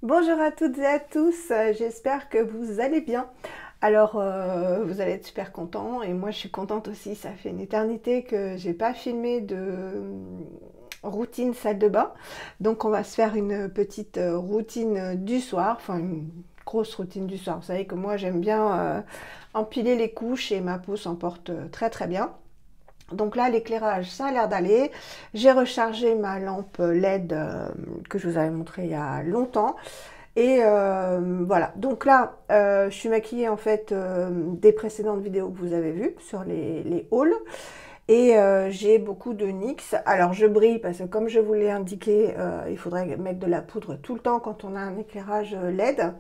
Bonjour à toutes et à tous, j'espère que vous allez bien. Alors, vous allez être super contents et moi je suis contente aussi. Ça fait une éternité que j'ai pas filmé de routine salle de bain. Donc on va se faire une petite routine du soir, enfin une grosse routine du soir. Vous savez que moi j'aime bien empiler les couches et ma peau s'en porte très très bien. Donc là, l'éclairage, ça a l'air d'aller. J'ai rechargé ma lampe LED que je vous avais montré il y a longtemps. Et voilà, donc là, je suis maquillée en fait des précédentes vidéos que vous avez vues sur les hauls. Et j'ai beaucoup de NYX. Alors je brille parce que comme je vous l'ai indiqué, il faudrait mettre de la poudre tout le temps quand on a un éclairage LED.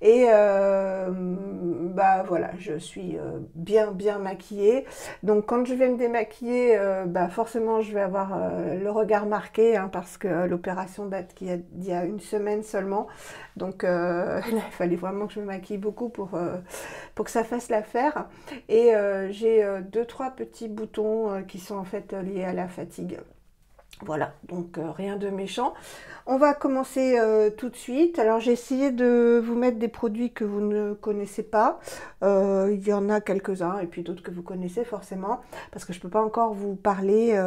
Et bah voilà, je suis bien maquillée. Donc quand je vais me démaquiller, bah forcément je vais avoir le regard marqué hein, parce que l'opération date d'il y a une semaine seulement. Donc là, il fallait vraiment que je me maquille beaucoup pour que ça fasse l'affaire. Et j'ai deux, trois petits boutons qui sont en fait liés à la fatigue. Voilà, donc rien de méchant. On va commencer tout de suite. Alors j'ai essayé de vous mettre des produits que vous ne connaissez pas. Il y en a quelques-uns et puis d'autres que vous connaissez forcément. Parce que je ne peux pas encore vous parler,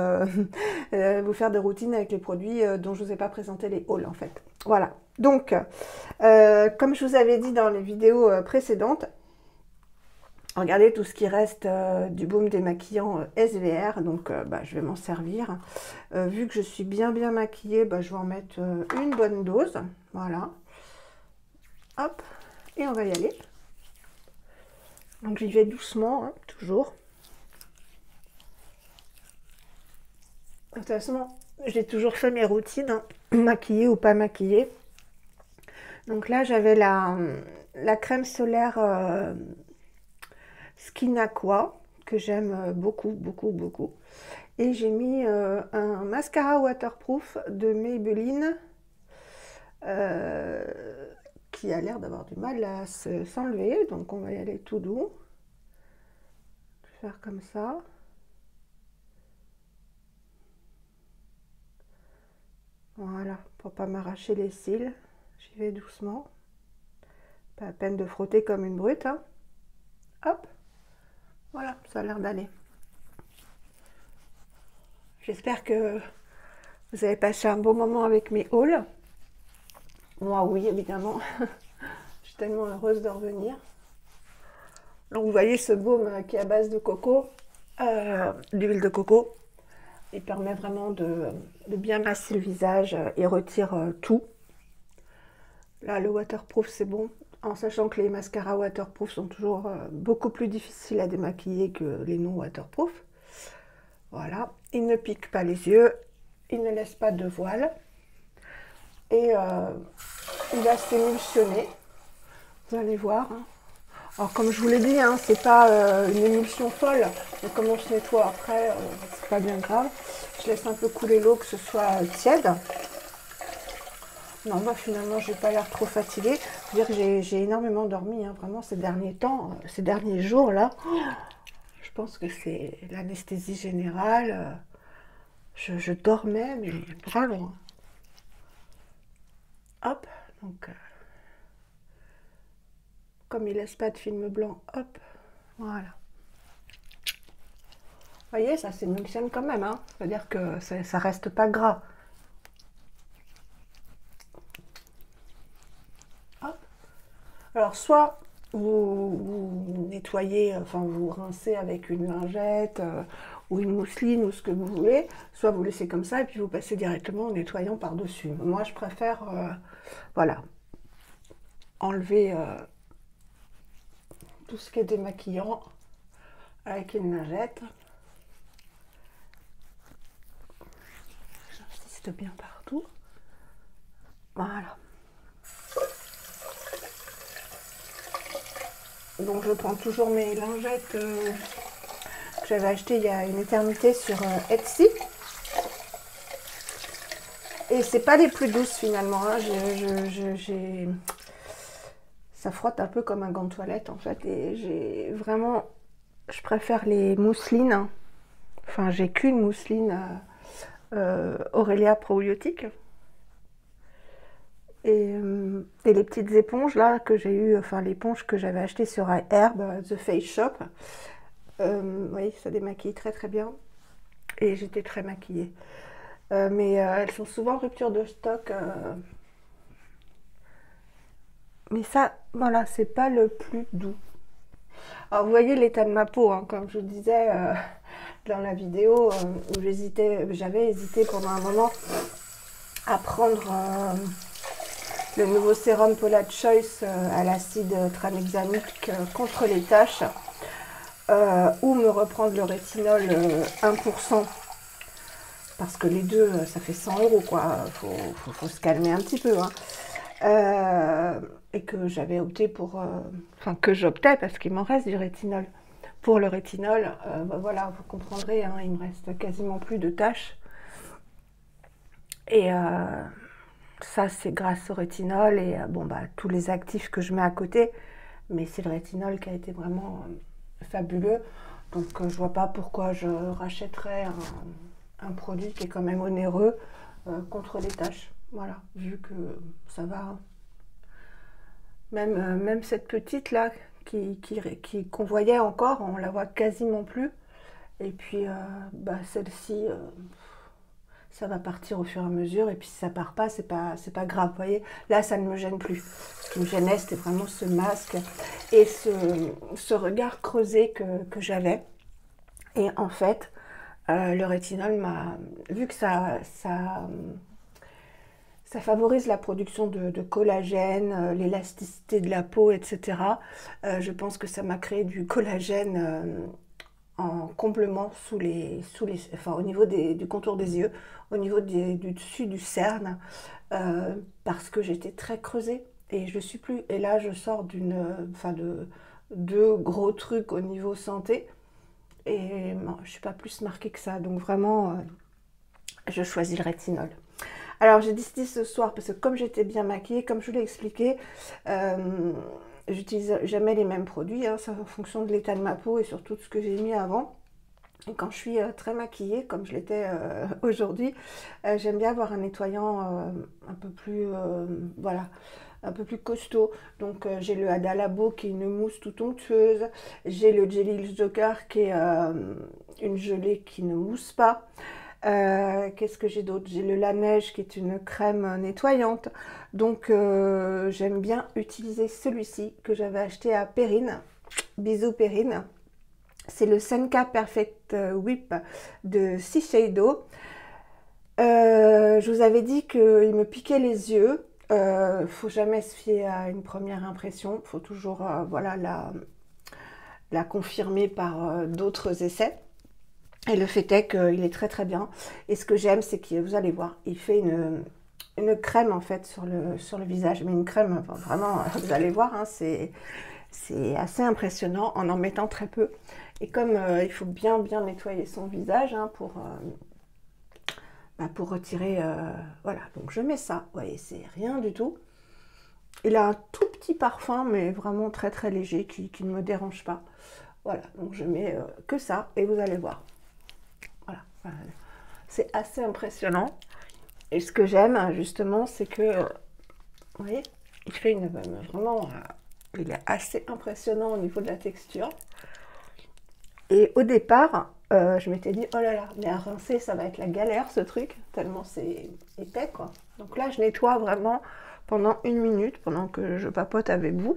vous faire de routine avec les produits dont je ne vous ai pas présenté les hauls en fait. Voilà, donc comme je vous avais dit dans les vidéos précédentes, regardez tout ce qui reste du baume démaquillant SVR, donc bah, je vais m'en servir. Vu que je suis bien maquillée, bah, je vais en mettre une bonne dose. Voilà. Hop, et on va y aller. Donc j'y vais doucement, hein, toujours. De toute façon, j'ai toujours fait mes routines, hein, maquillée ou pas maquillée. Donc là, j'avais la crème solaire Skin Aqua, que j'aime beaucoup. Et j'ai mis un mascara waterproof de Maybelline qui a l'air d'avoir du mal à s'enlever. Donc on va y aller tout doux. Je vais faire comme ça. Voilà, pour pas m'arracher les cils. J'y vais doucement. Pas la peine de frotter comme une brute. Hein. Hop. Voilà, ça a l'air d'aller. J'espère que vous avez passé un bon moment avec mes hauls. Moi, oui, évidemment. Je suis tellement heureuse de revenir. Donc, vous voyez ce baume qui est à base de coco, d'huile de coco. Il permet vraiment de bien masser le visage et retire tout. Là, le waterproof, c'est bon. En sachant que les mascaras waterproof sont toujours beaucoup plus difficiles à démaquiller que les non waterproof. Voilà. Il ne pique pas les yeux. Il ne laisse pas de voile. Et il va s'émulsionner. Vous allez voir. Hein. Alors comme je vous l'ai dit, hein, c'est pas une émulsion folle. Mais comme on se nettoie après, c'est pas bien grave. Je laisse un peu couler l'eau, que ce soit tiède. Non, moi finalement, j'ai pas l'air trop fatiguée. Je veux dire que j'ai énormément dormi, hein, vraiment ces derniers temps, ces derniers jours là. Je pense que c'est l'anesthésie générale. Je dormais, mais vraiment. Hop, donc comme il laisse pas de film blanc, hop, voilà. Vous voyez, ça s'émulsionne quand même, hein. C'est-à-dire que ça reste pas gras. Hop. Alors, soit vous nettoyez, enfin vous rincez avec une lingette ou une mousseline ou ce que vous voulez, soit vous laissez comme ça et puis vous passez directement en nettoyant par-dessus. Moi, je préfère, voilà, enlever tout ce qui est démaquillant avec une lingette. J'insiste bien partout. Voilà. Donc je prends toujours mes lingettes que j'avais achetées il y a une éternité sur Etsy. Et c'est pas les plus douces finalement. Hein. Ça frotte un peu comme un gant de toilette en fait. Et j'ai vraiment... Je préfère les mousselines. Enfin, j'ai qu'une mousseline Aurelia probiotique. Et Et les petites éponges là que j'ai eu, enfin l'éponge que j'avais achetée sur iHerb, The Face Shop, oui, ça démaquille très très bien. Et j'étais très maquillée. Mais elles sont souvent en rupture de stock. Mais ça, voilà, c'est pas le plus doux. Alors vous voyez l'état de ma peau, hein, comme je vous disais dans la vidéo où j'avais hésité pendant un moment à prendre le nouveau sérum Paula Choice à l'acide tranexamique contre les taches ou me reprendre le rétinol 1%. Parce que les deux, ça fait 100 € quoi. Faut se calmer un petit peu. Hein. Et que j'avais opté pour... Enfin, que j'optais parce qu'il m'en reste du rétinol. Pour le rétinol, bah voilà, vous comprendrez, hein, il me reste quasiment plus de taches. Et ça, c'est grâce au rétinol et bon, bah, tous les actifs que je mets à côté. Mais c'est le rétinol qui a été vraiment fabuleux. Donc, je vois pas pourquoi je rachèterais un produit qui est quand même onéreux contre les taches. Voilà, vu que ça va. Même cette petite là qu'on voyait encore, on la voit quasiment plus. Et puis bah, celle-ci, ça va partir au fur et à mesure. Et puis si ça part pas, c'est pas grave. Vous voyez, là ça ne me gêne plus. Ce qui me gênait, c'était vraiment ce masque et ce regard creusé que j'avais. Et en fait, le rétinol m'a, vu que ça favorise la production de collagène, l'élasticité de la peau, etc. Je pense que ça m'a créé du collagène en complément enfin, au niveau du contour des yeux, au niveau du dessus du cerne, parce que j'étais très creusée et je suis plus. Et là, je sors de deux gros trucs au niveau santé et non, je suis pas plus marquée que ça. Donc vraiment, je choisis le rétinol. Alors j'ai décidé ce soir, parce que comme j'étais bien maquillée, comme je vous l'ai expliqué, j'utilise jamais les mêmes produits, hein, ça en fonction de l'état de ma peau et surtout de ce que j'ai mis avant. Et quand je suis très maquillée, comme je l'étais aujourd'hui, j'aime bien avoir un nettoyant un peu plus, voilà, un peu plus costaud. Donc j'ai le Hada Labo qui est une mousse toute onctueuse, j'ai le Jelly Joker qui est une gelée qui ne mousse pas. Qu'est-ce que j'ai d'autre? J'ai le Laneige qui est une crème nettoyante. Donc j'aime bien utiliser celui-ci que j'avais acheté à Perrine. Bisous Perrine. C'est le Senka Perfect Whip de Shiseido. Je vous avais dit qu'il me piquait les yeux. Faut jamais se fier à une première impression. Faut toujours voilà, la confirmer par d'autres essais. Et le fait est qu'il est très très bien. Et ce que j'aime, c'est que vous allez voir, il fait une crème en fait sur le visage. Mais une crème, enfin, vraiment, vous allez voir, hein, c'est assez impressionnant en mettant très peu. Et comme il faut bien nettoyer son visage hein, pour retirer... voilà, donc je mets ça. Vous voyez, c'est rien du tout. Il a un tout petit parfum, mais vraiment très très léger, qui ne me dérange pas. Voilà, donc je mets que ça et vous allez voir. Voilà, c'est assez impressionnant. Et ce que j'aime justement, c'est que, vous voyez, il fait vraiment, il est assez impressionnant au niveau de la texture. Et au départ, je m'étais dit, oh là là, mais à rincer, ça va être la galère ce truc, tellement c'est épais quoi. Donc là, je nettoie vraiment pendant 1 minute, pendant que je papote avec vous.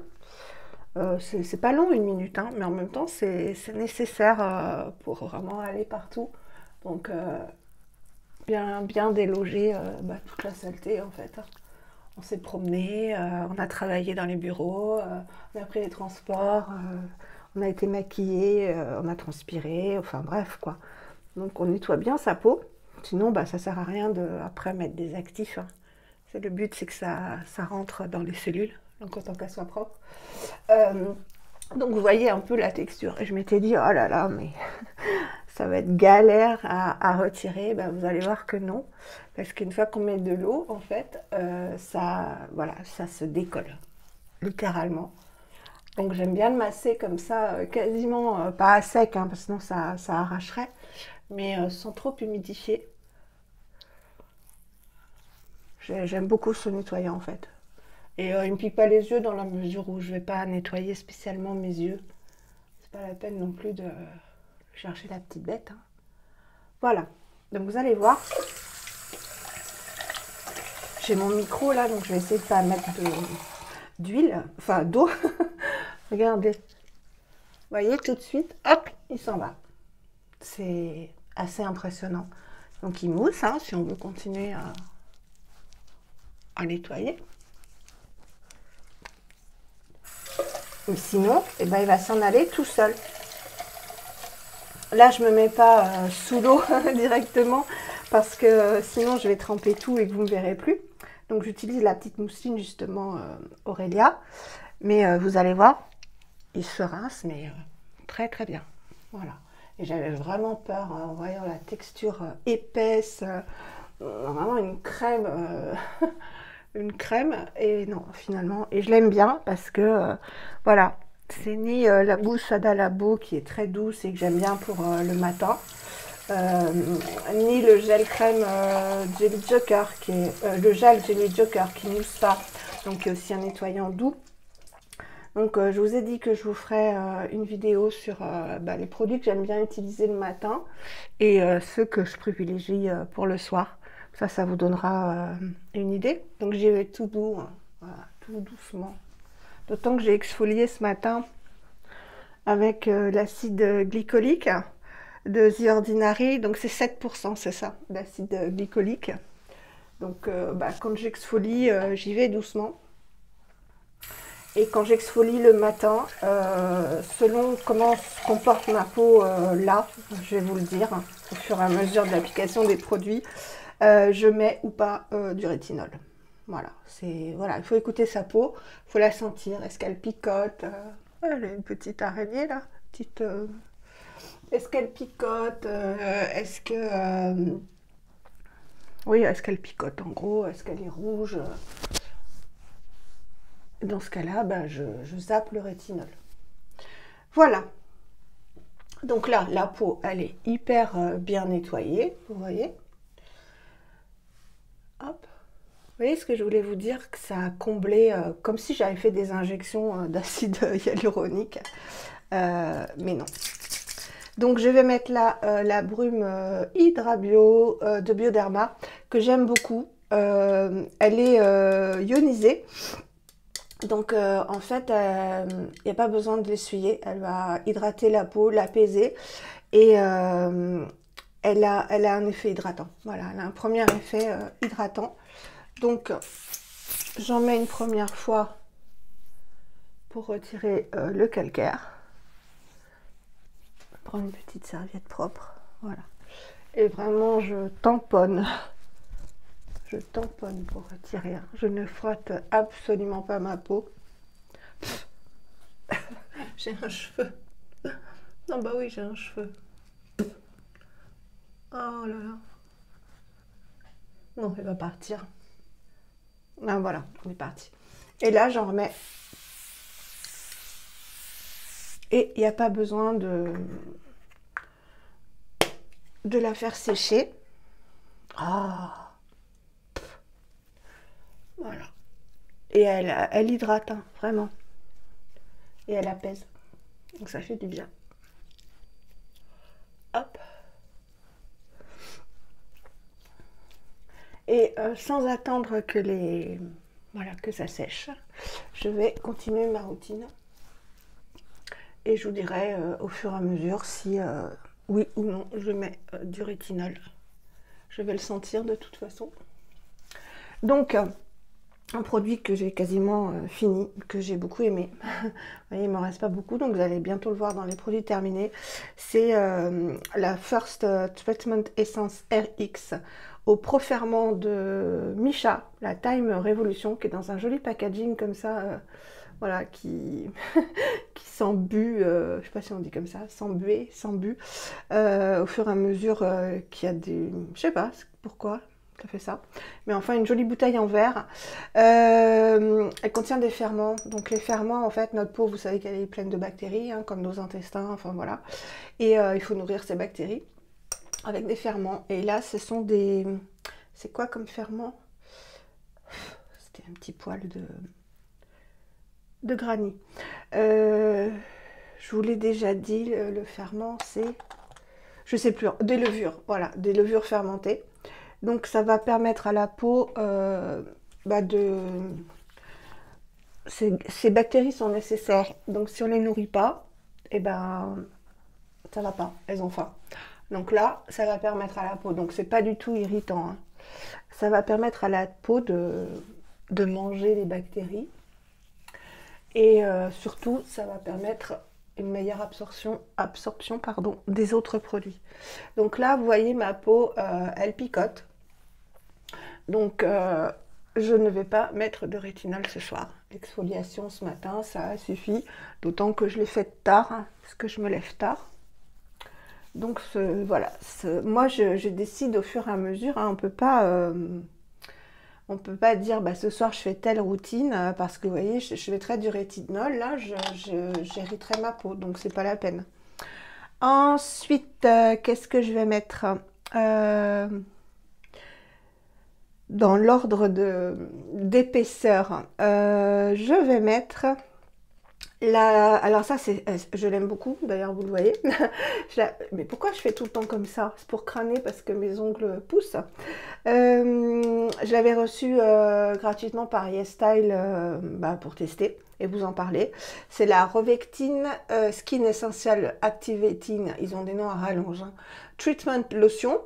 C'est pas long 1 minute, hein, mais en même temps, c'est nécessaire pour vraiment aller partout. Donc, bien déloger toute la saleté en fait. On s'est promené, on a travaillé dans les bureaux, on a pris les transports, on a été maquillé, on a transpiré, enfin bref quoi. Donc on nettoie bien sa peau, sinon bah, ça sert à rien de après mettre des actifs. Hein. Le but c'est que ça rentre dans les cellules, donc autant qu'elle soit propre. Donc vous voyez un peu la texture. Et je m'étais dit, oh là là, mais ça va être galère à retirer. Ben, vous allez voir que non. Parce qu'une fois qu'on met de l'eau, en fait, voilà, ça se décolle. Littéralement. Donc j'aime bien le masser comme ça, quasiment, pas à sec, hein, parce que sinon ça arracherait. Mais sans trop humidifier. J'aime beaucoup ce nettoyant en fait. Et il me pique pas les yeux dans la mesure où je vais pas nettoyer spécialement mes yeux. C'est pas la peine non plus de chercher la petite bête, hein. Voilà, donc vous allez voir. J'ai mon micro là, donc je vais essayer de pas mettre d'huile, enfin d'eau. Regardez. Vous voyez, tout de suite, hop, il s'en va. C'est assez impressionnant. Donc il mousse, hein, si on veut continuer à nettoyer. Mais sinon, eh ben, il va s'en aller tout seul. Là, je ne me mets pas sous l'eau directement parce que sinon, je vais tremper tout et que vous ne me verrez plus. Donc, j'utilise la petite mousseline, justement, Aurélia. Mais vous allez voir, il se rince, mais très, très bien. Voilà. Et j'avais vraiment peur en voyant la texture épaisse, vraiment une crème, une crème. Et non, finalement, et je l'aime bien parce que, voilà, c'est ni la mousse à Labo qui est très douce et que j'aime bien pour le matin, ni le gel crème Jelly Joker, qui est le gel Jelly Joker qui mousse pas, donc qui est aussi un nettoyant doux. Donc je vous ai dit que je vous ferai une vidéo sur les produits que j'aime bien utiliser le matin et ceux que je privilégie pour le soir. Ça vous donnera une idée. Donc j'y vais tout doux, hein. Voilà, tout doucement. D'autant que j'ai exfolié ce matin avec l'acide glycolique de The Ordinary. Donc c'est 7%, c'est ça, d'acide glycolique. Donc quand j'exfolie, j'y vais doucement. Et quand j'exfolie le matin, selon comment se comporte ma peau là, je vais vous le dire, hein, au fur et à mesure de l'application des produits, je mets ou pas du rétinol. Voilà, il faut écouter sa peau, il faut la sentir. Est-ce qu'elle picote? Elle a une petite araignée là, est-ce qu'elle picote? Est-ce que oui, est-ce qu'elle picote en gros? Est-ce qu'elle est rouge? Dans ce cas-là, je zappe le rétinol. Voilà. Donc là, la peau, elle est hyper bien nettoyée, vous voyez. Hop. Vous voyez ce que je voulais vous dire, que ça a comblé, comme si j'avais fait des injections d'acide hyaluronique. Mais non. Donc je vais mettre là la brume Hydra Bio de Bioderma, que j'aime beaucoup. Elle est ionisée. Donc en fait, il n'y a pas besoin de l'essuyer, elle va hydrater la peau, l'apaiser et elle a un effet hydratant. Voilà, elle a un premier effet hydratant. Donc j'en mets une première fois pour retirer le calcaire. Je vais prendre une petite serviette propre, voilà. Et vraiment je tamponne. Je tamponne pour retirer. Je ne frotte absolument pas ma peau. J'ai un cheveu. Non, bah oui, j'ai un cheveu. Oh là là. Non, il va partir. Ah, voilà, on est parti. Et là, j'en remets. Et il n'y a pas besoin de la faire sécher. Ah. Voilà. Et elle hydrate, hein, vraiment. Et elle apaise. Donc ça fait du bien. Hop. Et sans attendre que que ça sèche, je vais continuer ma routine. Et je vous dirai au fur et à mesure si oui ou non je mets du rétinol. Je vais le sentir de toute façon. Donc un produit que j'ai quasiment fini, que j'ai beaucoup aimé. Vous voyez, il ne me reste pas beaucoup, donc vous allez bientôt le voir dans les produits terminés. C'est la First Treatment Essence RX au Pro-Ferment de Missha, la Time Revolution, qui est dans un joli packaging comme ça, voilà, qui sent bu, je ne sais pas si on dit comme ça, sent bué, sent bu, au fur et à mesure qu'il y a des... Je sais pas pourquoi ça fait ça. Mais enfin, une jolie bouteille en verre. Elle contient des ferments. Donc les ferments, en fait, notre peau, vous savez qu'elle est pleine de bactéries, hein, comme nos intestins, enfin voilà. Et il faut nourrir ces bactéries avec des ferments. Et là, ce sont des... C'est quoi comme ferment? C'était un petit poil de granit. Je vous l'ai déjà dit, le ferment, c'est, je sais plus, des levures, voilà, des levures fermentées. Donc ça va permettre à la peau de... Ces bactéries sont nécessaires. Donc si on les nourrit pas, eh ben ça va pas, elles ont faim. Donc là, ça va permettre à la peau, donc c'est pas du tout irritant, hein. Ça va permettre à la peau de manger les bactéries. Et surtout, ça va permettre une meilleure absorption pardon, des autres produits. Donc là, vous voyez, ma peau, elle picote. Donc, je ne vais pas mettre de rétinol ce soir. L'exfoliation ce matin, ça suffit. D'autant que je l'ai faite tard, hein, parce que je me lève tard. Donc, voilà. Moi, je décide au fur et à mesure. Hein, on peut pas dire bah, ce soir je fais telle routine parce que vous voyez, je mettrais du rétinol. Là, j'hériterais ma peau. Donc, c'est pas la peine. Ensuite, qu'est-ce que je vais mettre dans l'ordre d'épaisseur, je vais mettre alors ça, je l'aime beaucoup, d'ailleurs vous le voyez. Mais pourquoi je fais tout le temps comme ça? C'est pour crâner parce que mes ongles poussent. Je l'avais reçu gratuitement par YesStyle pour tester et vous en parler. C'est la Revectine Skin Essential Activating, ils ont des noms à rallonge, hein. Treatment Lotion.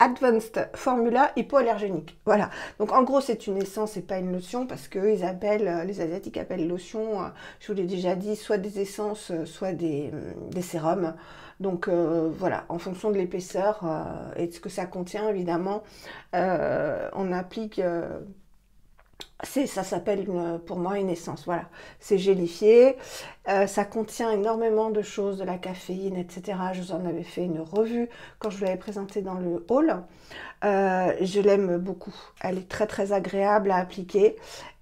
Advanced Formula hypoallergénique. Voilà. Donc en gros, c'est une essence et pas une lotion parce que les Asiatiques appellent lotion, je vous l'ai déjà dit, soit des essences, soit des sérums. Donc voilà, en fonction de l'épaisseur et de ce que ça contient, évidemment, on applique... ça s'appelle pour moi une essence, voilà. C'est gélifié, ça contient énormément de choses, de la caféine, etc. Je vous en avais fait une revue quand je vous l'avais présentée dans le haul. Je l'aime beaucoup, elle est très très agréable à appliquer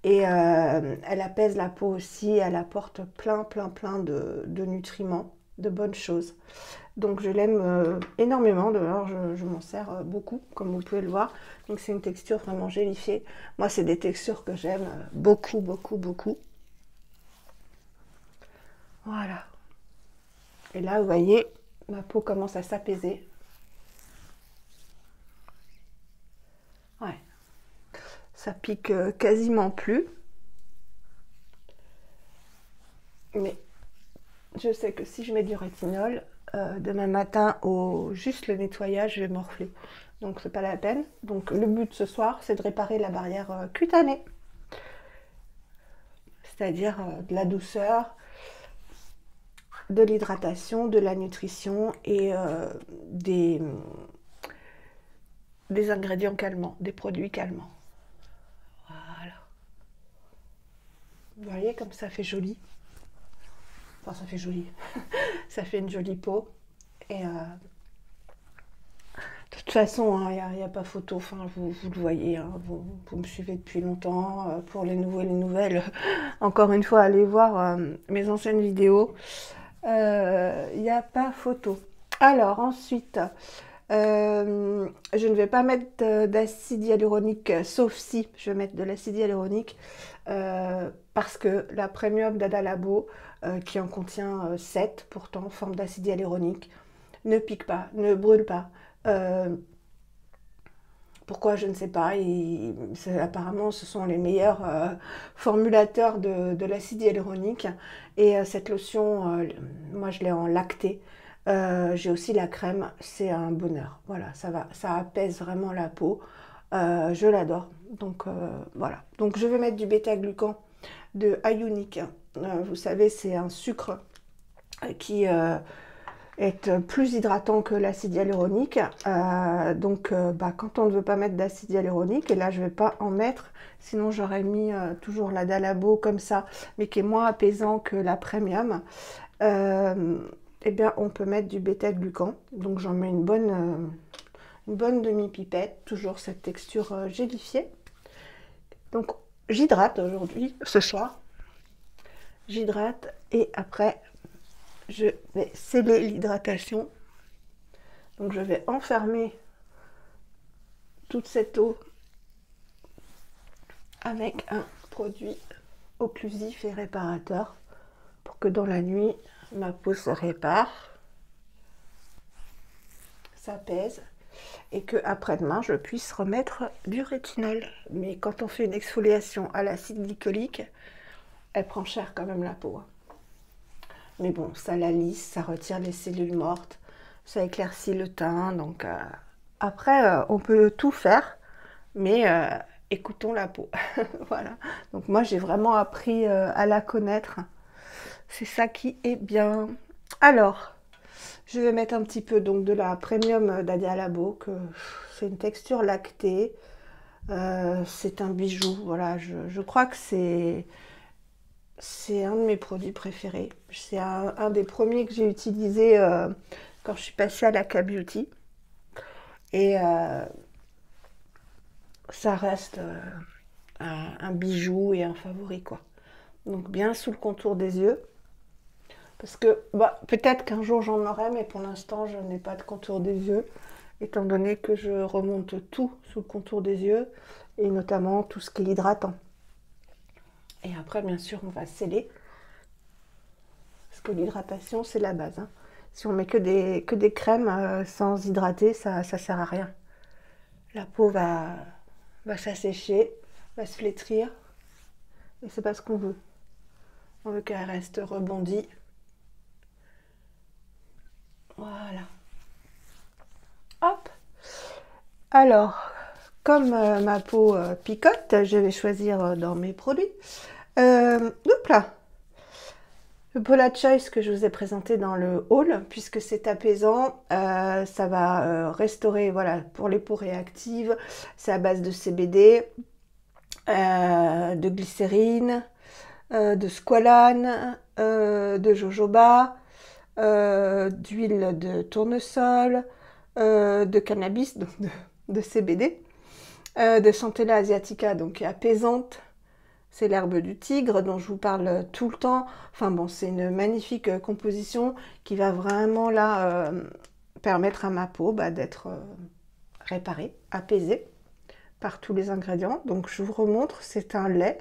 et elle apaise la peau aussi, elle apporte plein de nutriments, de bonnes choses. Donc je l'aime énormément, d'ailleurs je m'en sers beaucoup, comme vous pouvez le voir. Donc c'est une texture vraiment gélifiée. Moi c'est des textures que j'aime beaucoup. Voilà. Et là vous voyez, ma peau commence à s'apaiser. Ouais. Ça pique quasiment plus. Mais je sais que si je mets du rétinol, demain matin, juste le nettoyage, je vais morfler. Donc c'est pas la peine. Donc le but ce soir, c'est de réparer la barrière cutanée. C'est-à-dire de la douceur, de l'hydratation, de la nutrition et des ingrédients calmants, des produits calmants. Voilà. Vous voyez comme ça fait joli. Enfin, ça fait joli. Ça fait une jolie peau. Et de toute façon, il n'y a pas photo. Enfin, vous le voyez, hein, vous me suivez depuis longtemps. Pour les nouveaux et les nouvelles, encore une fois, allez voir mes anciennes vidéos. Il n'y a pas photo. Alors, ensuite, je ne vais pas mettre d'acide hyaluronique, sauf si je vais mettre de l'acide hyaluronique, parce que la Premium d'Ada Labo, qui en contient 7, pourtant, en forme d'acide hyaluronique, ne pique pas, ne brûle pas. Pourquoi, je ne sais pas. Apparemment, ce sont les meilleurs formulateurs de l'acide hyaluronique. Et cette lotion, moi, je l'ai en lacté. J'ai aussi la crème, c'est un bonheur. Voilà, ça apaise vraiment la peau. Je l'adore. Donc voilà. Donc je vais mettre du bêta-glucan de Ionic. Vous savez, c'est un sucre qui est plus hydratant que l'acide hyaluronique. Quand on ne veut pas mettre d'acide hyaluronique, et là je ne vais pas en mettre, sinon j'aurais mis toujours la Ada Labo comme ça, mais qui est moins apaisant que la Premium. Eh bien, on peut mettre du bêta-glucan. Donc, j'en mets une bonne demi-pipette. Toujours cette texture gélifiée. Donc, j'hydrate aujourd'hui, ce soir. J'hydrate et après, je vais sceller l'hydratation. Donc, je vais enfermer toute cette eau avec un produit occlusif et réparateur pour que dans la nuit, ma peau se répare, s'apaise et que après-demain, je puisse remettre du rétinol. Mais quand on fait une exfoliation à l'acide glycolique, elle prend cher quand même la peau. Mais bon, ça la lisse, ça retire les cellules mortes, ça éclaircit le teint. Donc après, on peut tout faire, mais écoutons la peau. Voilà. Donc moi, j'ai vraiment appris à la connaître. C'est ça qui est bien. Alors, je vais mettre un petit peu donc de la Premium d'Adia Labo, que c'est une texture lactée. C'est un bijou. Voilà, je crois que c'est un de mes produits préférés. C'est un des premiers que j'ai utilisé quand je suis passée à la K-Beauty. Et ça reste un bijou et un favori, quoi. Donc bien sous le contour des yeux. Parce que bah, peut-être qu'un jour j'en aurai, mais pour l'instant je n'ai pas de contour des yeux. Étant donné que je remonte tout sous le contour des yeux. Et notamment tout ce qui est hydratant. Et après, bien sûr, on va sceller. Parce que l'hydratation, c'est la base. Hein. Si on met que des crèmes sans hydrater, ça sert à rien. La peau va s'assécher, va se flétrir. Et c'est pas ce qu'on veut. On veut qu'elle reste rebondie. Voilà. Hop. Alors, comme ma peau picote, je vais choisir dans mes produits. Hop là. Le Paula Choice que je vous ai présenté dans le haul, puisque c'est apaisant, ça va restaurer, voilà, pour les peaux réactives, c'est à base de CBD, de glycérine, de squalane, de jojoba, d'huile de tournesol, de cannabis, donc de CBD, de Centella asiatica, donc qui est apaisante. C'est l'herbe du tigre dont je vous parle tout le temps. Enfin bon, c'est une magnifique composition qui va vraiment là permettre à ma peau d'être réparée, apaisée par tous les ingrédients. Donc je vous remontre, c'est un lait.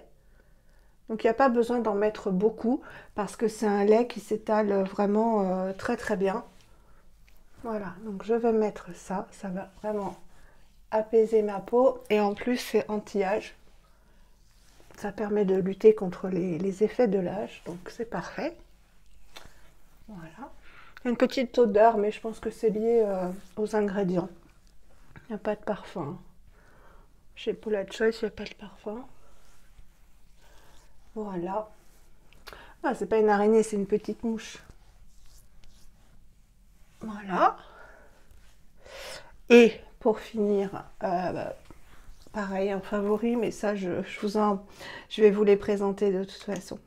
Donc il n'y a pas besoin d'en mettre beaucoup parce que c'est un lait qui s'étale vraiment très très bien. Voilà, donc je vais mettre ça. Ça va vraiment apaiser ma peau et en plus c'est anti-âge. Ça permet de lutter contre les effets de l'âge, donc c'est parfait. Voilà. Il y a une petite odeur, mais je pense que c'est lié aux ingrédients. Il n'y a pas de parfum. Chez Paula Choice, il n'y a pas de parfum. Voilà. Ah, c'est pas une araignée, c'est une petite mouche. Voilà. Et pour finir, pareil, un favori, mais ça, je vais vous les présenter de toute façon.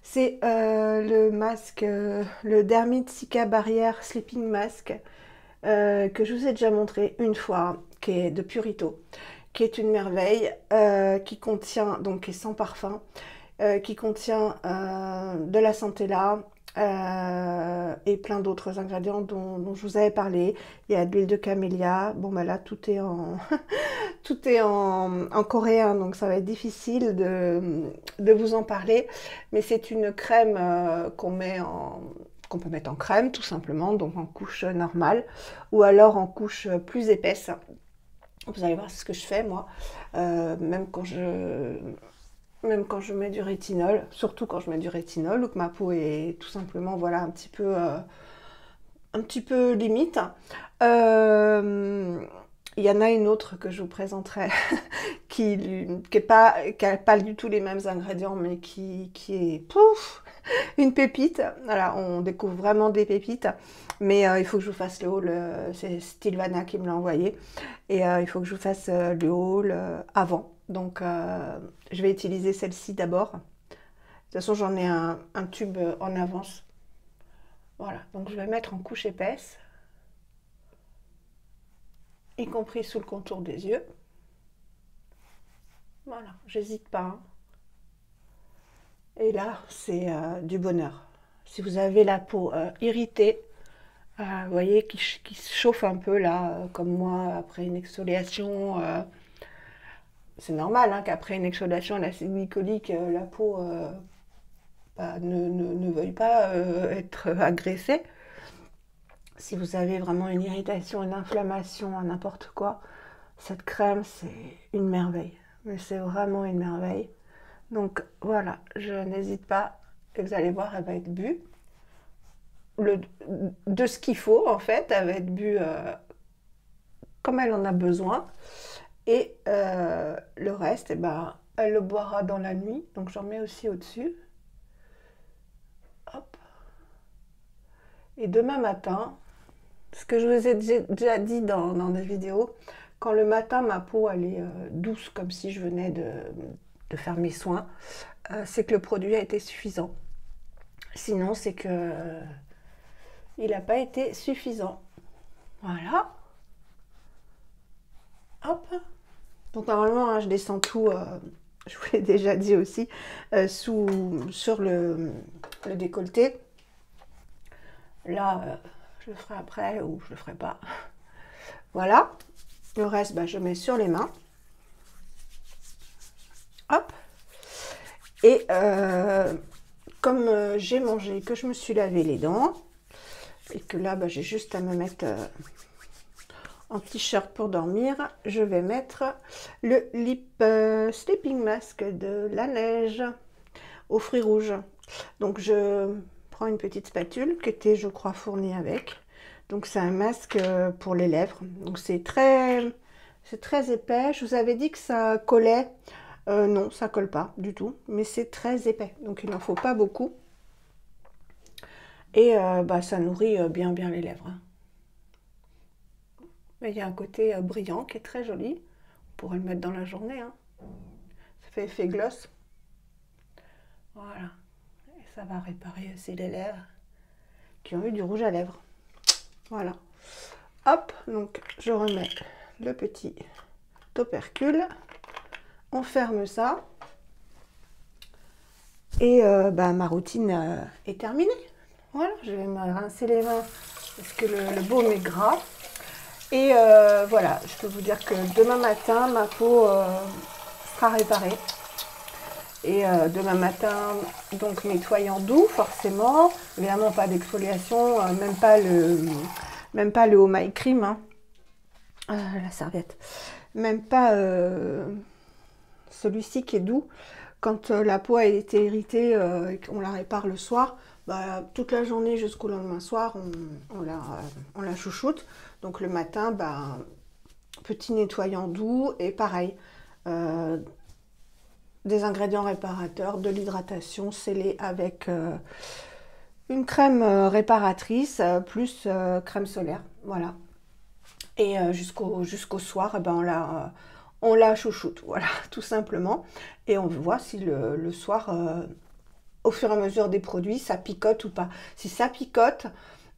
C'est le masque, le Dermit Cica Barrière Sleeping Mask, que je vous ai déjà montré une fois, qui est de Purito, qui est une merveille, qui contient, donc qui est sans parfum, qui contient de la Centella, et plein d'autres ingrédients dont je vous avais parlé. Il y a de l'huile de camélia. Bon, bah là, tout est en, tout est en coréen, donc ça va être difficile de vous en parler. Mais c'est une crème qu'on peut mettre en crème, tout simplement, donc en couche normale, ou alors en couche plus épaisse. Vous allez voir ce que je fais, moi, même quand je mets du rétinol, surtout quand je mets du rétinol, ou que ma peau est tout simplement, voilà, un petit peu limite. Il y en a une autre que je vous présenterai qui n'a pas du tout les mêmes ingrédients, mais qui est pouf, une pépite. Voilà, on découvre vraiment des pépites. Mais il faut que je vous fasse le haul. C'est Sylvana qui me l'a envoyé. Et il faut que je vous fasse le haul avant. Donc, je vais utiliser celle-ci d'abord. De toute façon, j'en ai un tube en avance. Voilà, donc je vais mettre en couche épaisse, y compris sous le contour des yeux. Voilà, j'hésite pas. Hein. Et là, c'est du bonheur. Si vous avez la peau irritée, vous voyez, qui se chauffe un peu là, comme moi, après une exfoliation, c'est normal hein, qu'après une exfoliation à l'acide glycolique, la peau ne veuille pas être agressée. Si vous avez vraiment une irritation, une inflammation, n'importe quoi, cette crème, c'est une merveille. Mais c'est vraiment une merveille. Donc voilà, je n'hésite pas. Et vous allez voir, elle va être bue. De ce qu'il faut, en fait, elle va être bue comme elle en a besoin. Et le reste, eh ben, elle le boira dans la nuit. Donc j'en mets aussi au-dessus. Hop. Et demain matin, ce que je vous ai déjà dit dans des vidéos, quand le matin ma peau elle est douce comme si je venais de faire mes soins, c'est que le produit a été suffisant. Sinon c'est que il n'a pas été suffisant. Voilà. Hop. Donc normalement hein, je descends tout, je vous l'ai déjà dit aussi, sur le décolleté. Là, je le ferai après ou je le ferai pas. Voilà. Le reste, bah, je mets sur les mains. Hop. Et comme j'ai mangé, que je me suis lavé les dents, et que là, bah, j'ai juste à me mettre en t-shirt pour dormir, je vais mettre le Lip Sleeping Mask de La Neige aux fruits rouges. Donc, je prends une petite spatule qui était, je crois, fournie avec. Donc, c'est un masque pour les lèvres. Donc, c'est très épais. Je vous avais dit que ça collait. Non, ça colle pas du tout, mais c'est très épais. Donc, il n'en faut pas beaucoup. Et bah, ça nourrit bien les lèvres. Mais il y a un côté brillant qui est très joli. On pourrait le mettre dans la journée. Hein. Ça fait effet gloss. Voilà. Et ça va réparer aussi les lèvres qui ont eu du rouge à lèvres. Voilà. Hop, donc je remets le petit opercule. On ferme ça. Et bah, ma routine est terminée. Voilà, je vais me rincer les mains parce que le baume est gras. Et voilà, je peux vous dire que demain matin, ma peau sera réparée. Et demain matin, donc nettoyant doux, forcément. Évidemment, pas d'exfoliation, même pas le Oh My Cream, hein. La serviette. Même pas celui-ci qui est doux. Quand la peau a été irritée et qu'on la répare le soir, bah, toute la journée jusqu'au lendemain soir, on la chouchoute. Donc le matin, bah, petit nettoyant doux et pareil, des ingrédients réparateurs, de l'hydratation scellée avec une crème réparatrice plus crème solaire. Voilà. Et jusqu'au soir, eh ben, on la chouchoute, voilà, tout simplement. Et on voit si le soir, au fur et à mesure des produits, ça picote ou pas. Si ça picote,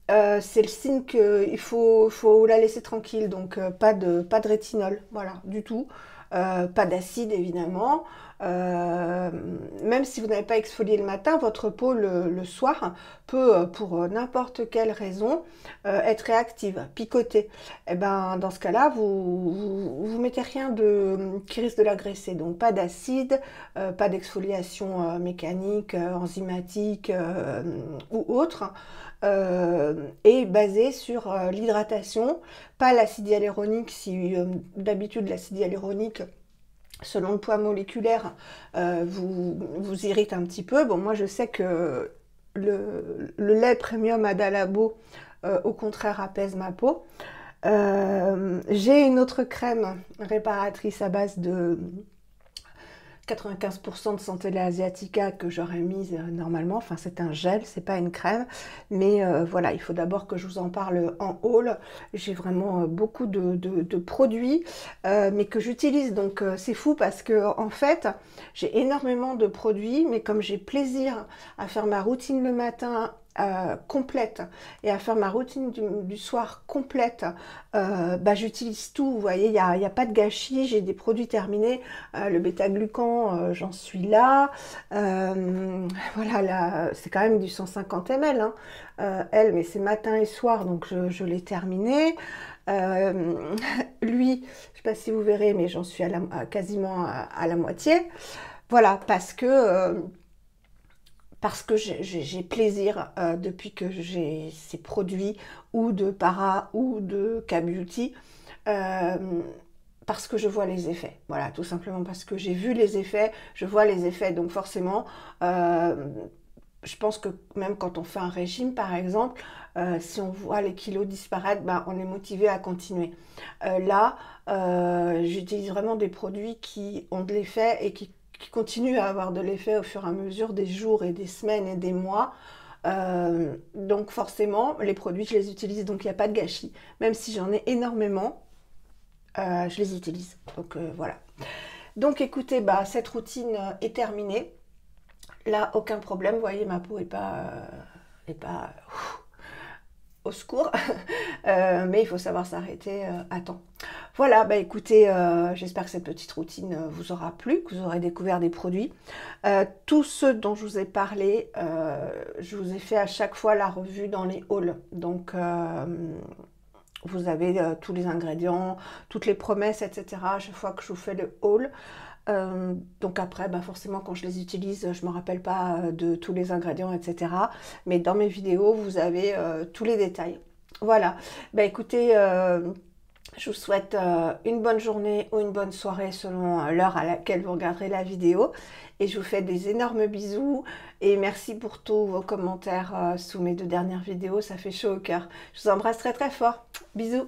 c'est le signe qu'il faut la laisser tranquille. Donc, pas de rétinol, voilà, du tout. Pas d'acide, évidemment. Même si vous n'avez pas exfolié le matin, votre peau le soir peut, pour n'importe quelle raison, être réactive, picoter. Et ben, dans ce cas-là, vous mettez rien qui risque de l'agresser. Donc pas d'acide, pas d'exfoliation mécanique, enzymatique ou autre. Et basé sur l'hydratation, pas l'acide hyaluronique. Si d'habitude l'acide hyaluronique, selon le poids moléculaire, vous irrite un petit peu. Bon, moi je sais que le lait premium Adalabo, au contraire, apaise ma peau. J'ai une autre crème réparatrice à base de 95% de Centella asiatica que j'aurais mise normalement. Enfin, c'est un gel, c'est pas une crème. Mais voilà, il faut d'abord que je vous en parle en haul. J'ai vraiment beaucoup de produits, mais que j'utilise. Donc, c'est fou parce que en fait, j'ai énormément de produits, mais comme j'ai plaisir à faire ma routine le matin, complète et à faire ma routine du soir complète, bah, j'utilise tout, vous voyez, il n'y a pas de gâchis, j'ai des produits terminés, le bêta-glucan, j'en suis là, voilà, là, c'est quand même du 150 ml, hein, mais c'est matin et soir, donc je l'ai terminé. Euh, lui, je sais pas si vous verrez, mais j'en suis quasiment à la moitié. Voilà, parce que j'ai plaisir depuis que j'ai ces produits ou de Para ou de K-Beauty, euh, parce que je vois les effets. Voilà, tout simplement parce que j'ai vu les effets, je vois les effets, donc forcément, euh, je pense que même quand on fait un régime, par exemple, si on voit les kilos disparaître, ben, on est motivé à continuer. Là, j'utilise vraiment des produits qui ont de l'effet et qui continuent à avoir de l'effet au fur et à mesure des jours et des semaines et des mois. Donc forcément, les produits, je les utilise, donc il n'y a pas de gâchis. Même si j'en ai énormément, je les utilise. Donc voilà. Donc écoutez, bah, cette routine est terminée. Là, aucun problème. Vous voyez, ma peau est pas au secours. Mais il faut savoir s'arrêter à temps. Voilà, bah écoutez, j'espère que cette petite routine vous aura plu, que vous aurez découvert des produits. Tous ceux dont je vous ai parlé, je vous ai fait à chaque fois la revue dans les hauls. Donc, vous avez tous les ingrédients, toutes les promesses, etc. à chaque fois que je vous fais le haul. Donc après, bah forcément, quand je les utilise, je ne me rappelle pas de tous les ingrédients, etc. Mais dans mes vidéos, vous avez tous les détails. Voilà. Bah écoutez, je vous souhaite une bonne journée ou une bonne soirée selon l'heure à laquelle vous regarderez la vidéo. Et je vous fais des énormes bisous. Et merci pour tous vos commentaires sous mes 2 dernières vidéos. Ça fait chaud au cœur. Je vous embrasse très très fort. Bisous.